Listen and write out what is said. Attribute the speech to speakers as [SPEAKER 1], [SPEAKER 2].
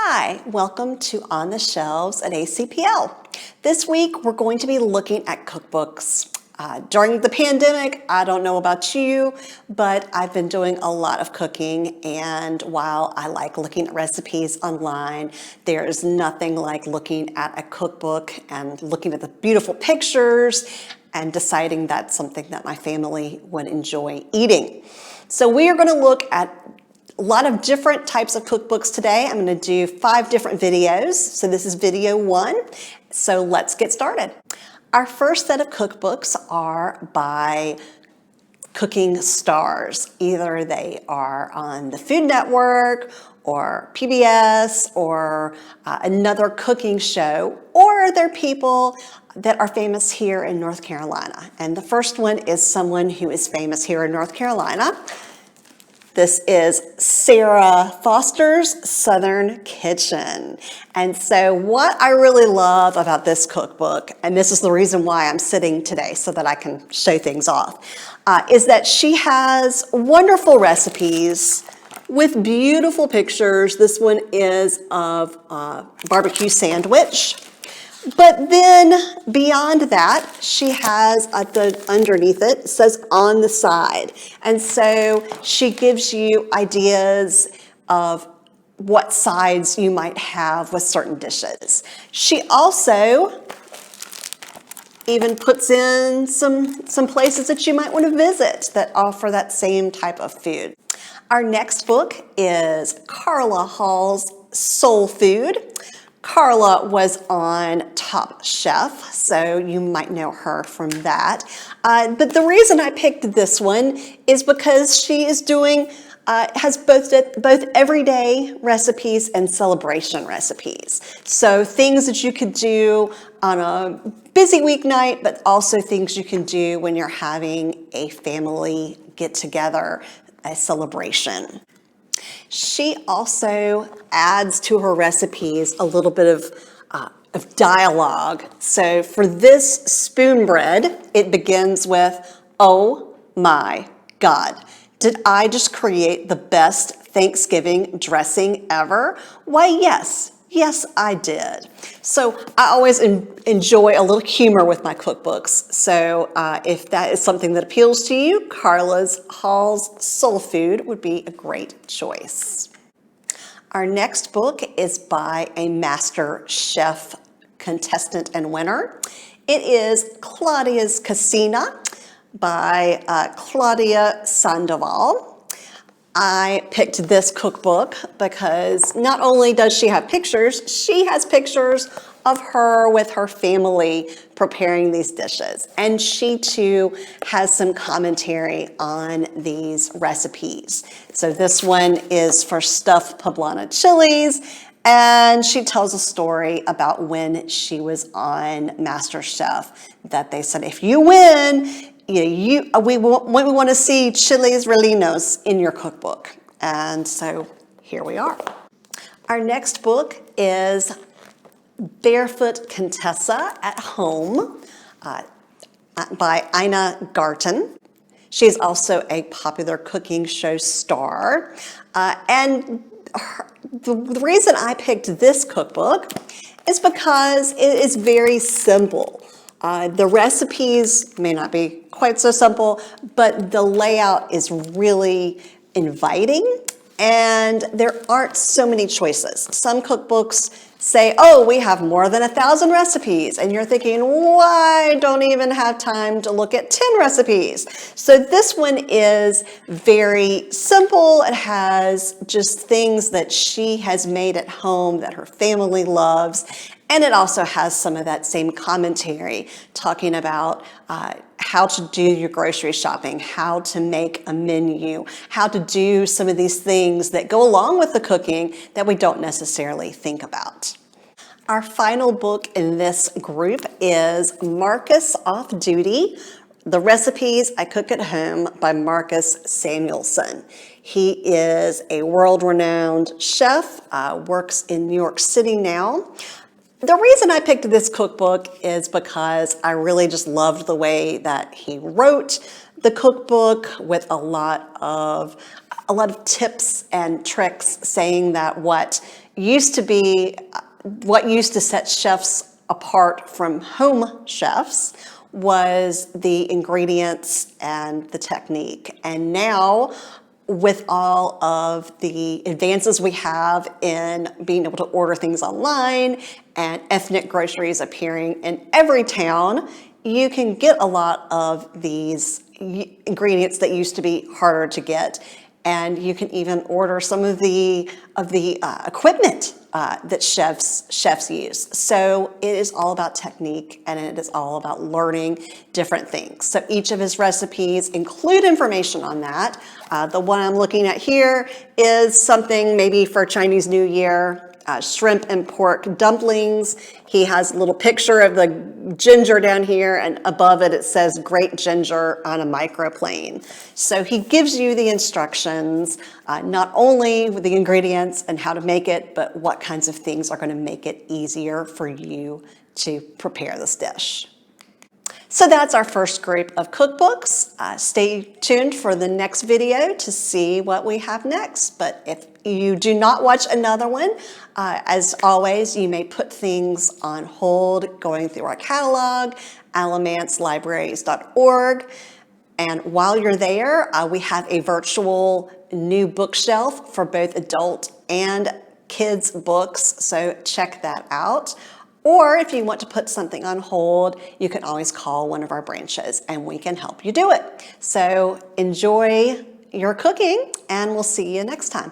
[SPEAKER 1] Hi, welcome to On the Shelves at ACPL. This week we're going to be looking at cookbooks. During the pandemic, I don't know about you, but I've been doing a lot of cooking, and while I like looking at recipes online, there's nothing like looking at a cookbook and looking at the beautiful pictures and deciding that's something that my family would enjoy eating. So we are going to look at a lot of different types of cookbooks today. I'm going to do 5 different videos. So this is video 1. So let's get started. Our first set of cookbooks are by cooking stars. Either they are on the Food Network or PBS or another cooking show, or they're people that are famous here in North Carolina. And the first one is someone who is famous here in North Carolina. This is Sara Foster's Southern Kitchen. And so what I really love about this cookbook, and this is the reason why I'm sitting today so that I can show things off, is that she has wonderful recipes with beautiful pictures. This one is of a barbecue sandwich. But then beyond that, she has underneath it says on the side. And so she gives you ideas of what sides you might have with certain dishes. She also even puts in some places that you might want to visit that offer that same type of food. Our next book is Carla Hall's Soul Food. Carla was on Top Chef, so you might know her from that. But the reason I picked this one is because she is has both everyday recipes and celebration recipes. So things that you could do on a busy weeknight, but also things you can do when you're having a family get-together, a celebration. She also adds to her recipes a little bit of dialogue. So for this spoon bread, it begins with, "Oh my God, did I just create the best Thanksgiving dressing ever? Why, yes, I did." So I always enjoy a little humor with my cookbooks. So if that is something that appeals to you, Carla Hall's Soul Food would be a great choice. Our next book is by a master chef contestant and winner. It is Claudias Casino by Claudia Sandoval. I picked this cookbook because not only does she have pictures, she has pictures of her with her family preparing these dishes. And she too has some commentary on these recipes. So this one is for stuffed poblano chilies, and she tells a story about when she was on MasterChef, that they said, if you win, we want to see chiles rellenos in your cookbook. And so here we are. Our next book is Barefoot Contessa at Home by Ina Garten. She's also a popular cooking show star. And the reason I picked this cookbook is because it is very simple. The recipes may not be quite so simple, but the layout is really inviting, and there aren't so many choices. Some cookbooks say, oh, we have more than 1,000 recipes, and you're thinking, why don't even have time to look at 10 recipes? So this one is very simple. It has just things that she has made at home that her family loves. And it also has some of that same commentary talking about how to do your grocery shopping, how to make a menu, how to do some of these things that go along with the cooking that we don't necessarily think about. Our final book in this group is Marcus Off Duty, The Recipes I Cook at Home by Marcus Samuelsson. He is a world-renowned chef, works in New York City now. The reason I picked this cookbook is because I really just loved the way that he wrote the cookbook with a lot of a lot of tips and tricks saying that what used to set chefs apart from home chefs was the ingredients and the technique. And now, with all of the advances we have in being able to order things online and ethnic groceries appearing in every town, you can get a lot of these ingredients that used to be harder to get. And you can even order some of the equipment that chefs use. So it is all about technique, and it is all about learning different things. So each of his recipes include information on that. The one I'm looking at here is something maybe for Chinese New Year. Shrimp and pork dumplings. He has a little picture of the ginger down here, and above it, it says great ginger on a microplane. So he gives you the instructions, not only with the ingredients and how to make it, but what kinds of things are going to make it easier for you to prepare this dish. So that's our first group of cookbooks. Stay tuned for the next video to see what we have next. But if you do not watch another one, as always, you may put things on hold going through our catalog, alamantslibraries.org. And while you're there, we have a virtual new bookshelf for both adult and kids books, so check that out. Or if you want to put something on hold, you can always call one of our branches and we can help you do it. So enjoy your cooking, and we'll see you next time.